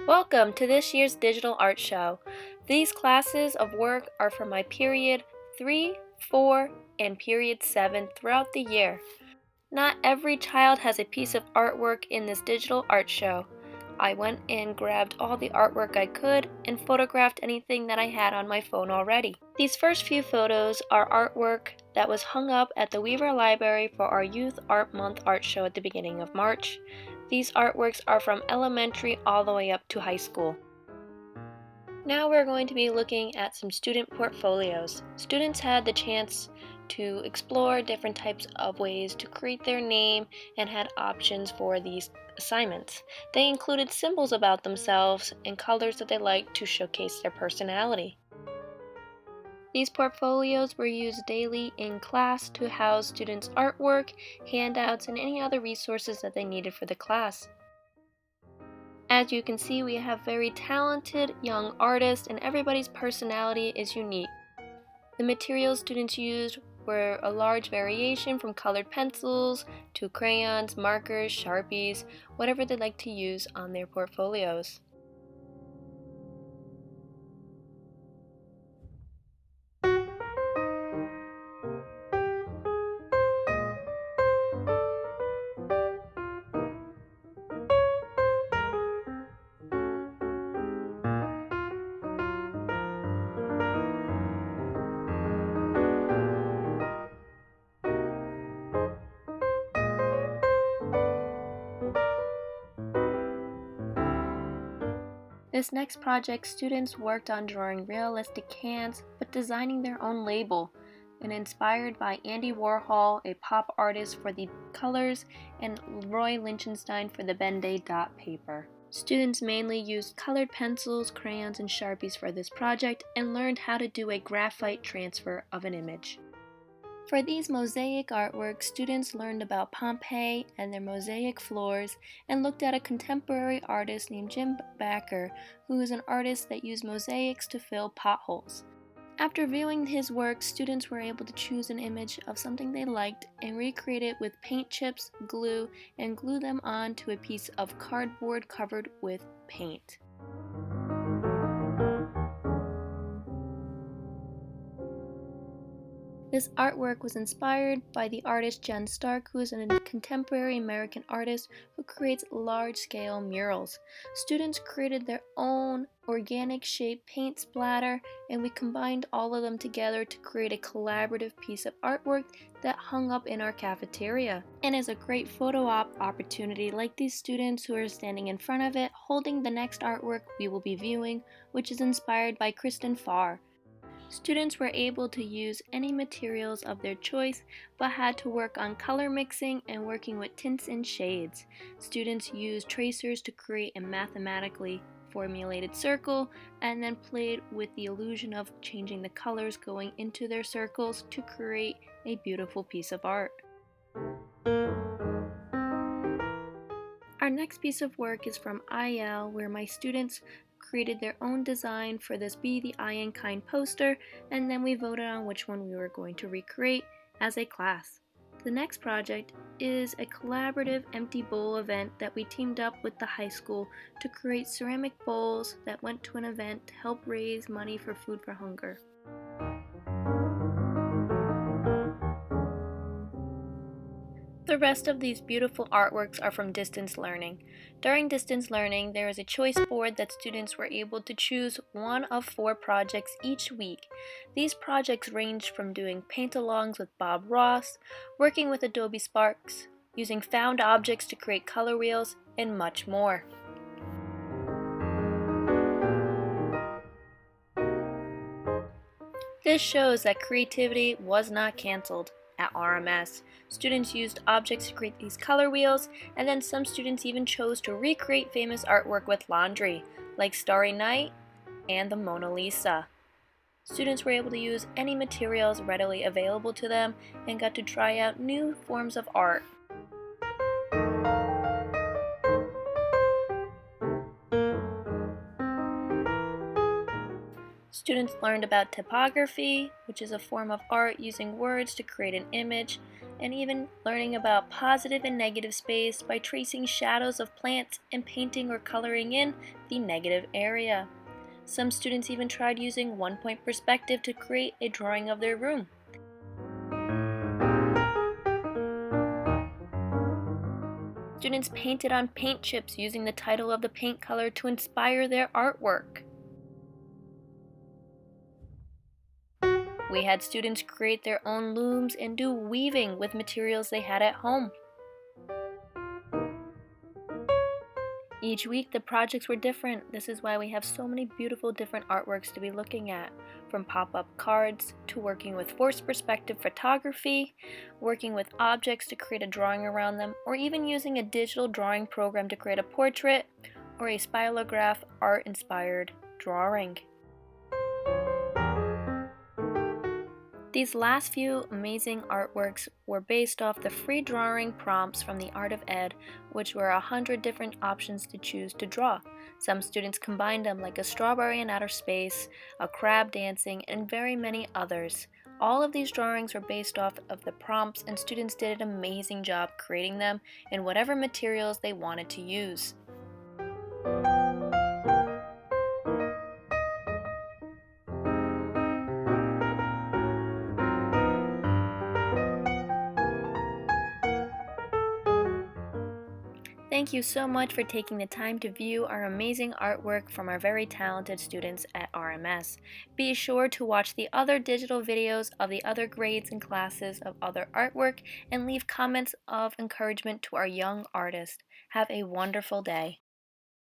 Welcome to this year's digital art show. These classes of work are for my period 3, 4, and period 7 throughout the year. Not every child has a piece of artwork in this digital art show. I went and grabbed all the artwork I could and photographed anything that I had on my phone already. These first few photos are artwork that was hung up at the Weaver Library for our Youth Art Month art show at the beginning of March. These artworks are from elementary all the way up to high school. Now we're going to be looking at some student portfolios. Students had the chance to explore different types of ways to create their name and had options for these assignments. They included symbols about themselves and colors that they liked to showcase their personality. These portfolios were used daily in class to house students' artwork, handouts, and any other resources that they needed for the class. As you can see, we have very talented young artists and everybody's personality is unique. The materials students used were a large variation from colored pencils to crayons, markers, Sharpies, whatever they'd like to use on their portfolios. This next project, students worked on drawing realistic cans, but designing their own label, and inspired by Andy Warhol, a pop artist, for the colors, and Roy Lichtenstein for the Ben-Day dot paper. Students mainly used colored pencils, crayons, and Sharpies for this project, and learned how to do a graphite transfer of an image. For these mosaic artworks, students learned about Pompeii and their mosaic floors and looked at a contemporary artist named Jim Backer, who is an artist that used mosaics to fill potholes. After viewing his work, students were able to choose an image of something they liked and recreate it with paint chips, glue, and glue them onto a piece of cardboard covered with paint. This artwork was inspired by the artist Jen Stark, who is a contemporary American artist who creates large-scale murals. Students created their own organic shaped paint splatter, and we combined all of them together to create a collaborative piece of artwork that hung up in our cafeteria, and is a great photo op opportunity like these students who are standing in front of it holding the next artwork we will be viewing, which is inspired by Kristen Farr. Students were able to use any materials of their choice, but had to work on color mixing and working with tints and shades. Students used tracers to create a mathematically formulated circle, and then played with the illusion of changing the colors going into their circles to create a beautiful piece of art. Our next piece of work is from IL, where my students created their own design for this Be the I and Kind poster, and then we voted on which one we were going to recreate as a class. The next project is a collaborative empty bowl event that we teamed up with the high school to create ceramic bowls that went to an event to help raise money for Food for Hunger. The rest of these beautiful artworks are from distance learning. During distance learning, there is a choice board that students were able to choose one of 4 projects each week. These projects ranged from doing paint-alongs with Bob Ross, working with Adobe Sparks, using found objects to create color wheels, and much more. This shows that creativity was not canceled. At RMS, students used objects to create these color wheels, and then some students even chose to recreate famous artwork with laundry, like Starry Night and the Mona Lisa. Students were able to use any materials readily available to them and got to try out new forms of art. Students learned about typography, which is a form of art using words to create an image, and even learning about positive and negative space by tracing shadows of plants and painting or coloring in the negative area. Some students even tried using one-point perspective to create a drawing of their room. Students painted on paint chips using the title of the paint color to inspire their artwork. We had students create their own looms and do weaving with materials they had at home. Each week the projects were different. This is why we have so many beautiful different artworks to be looking at, from pop-up cards to working with forced perspective photography, working with objects to create a drawing around them, or even using a digital drawing program to create a portrait or a spiralograph art-inspired drawing. These last few amazing artworks were based off the free drawing prompts from the Art of Ed, which were 100 different options to choose to draw. Some students combined them, like a strawberry in outer space, a crab dancing, and very many others. All of these drawings were based off of the prompts, and students did an amazing job creating them in whatever materials they wanted to use. Thank you so much for taking the time to view our amazing artwork from our very talented students at RMS. Be sure to watch the other digital videos of the other grades and classes of other artwork and leave comments of encouragement to our young artists. Have a wonderful day.